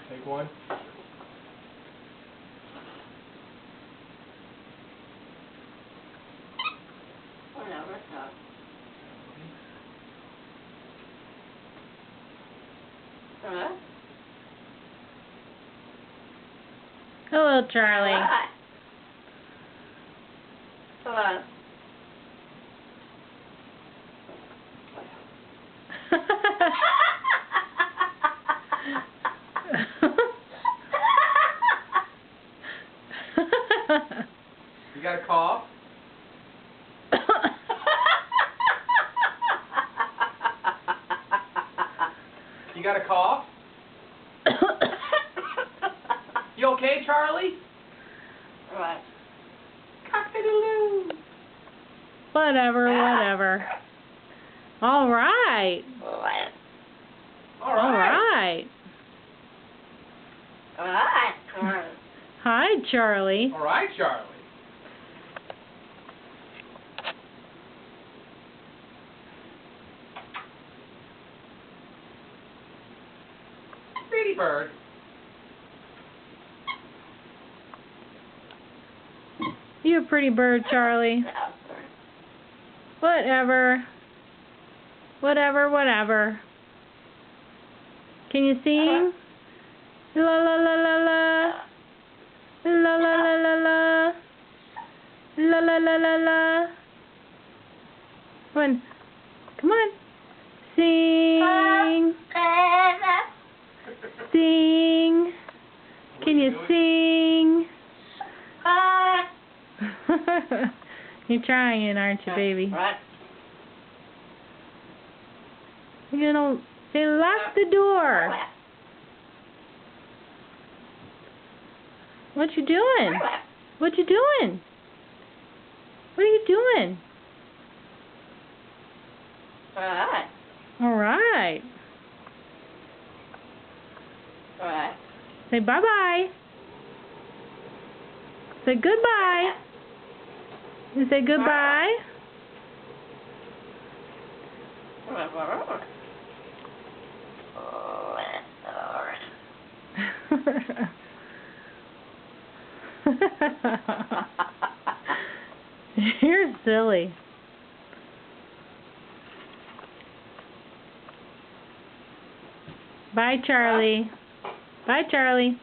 Take one. Whatever, stop. Hello, Charlie. Hello. You got a cough? You got a cough? You okay, Charlie? What? Cock-a-doodle-doo. Whatever. All right. What? All right. Hi, Charlie. All right, Charlie. Pretty bird. You a pretty bird, Charlie. Whatever. Can you sing? La la la la la. La la la la la. La la la la la. Come on. Sing. Sing. Can you sing? You're trying, aren't you, baby? You're gonna say, lock the door. What you doing? What you doing? What are you doing? All right. Say bye-bye. Say goodbye. You say goodbye. You're silly. Bye, Charlie. Bye, Charlie.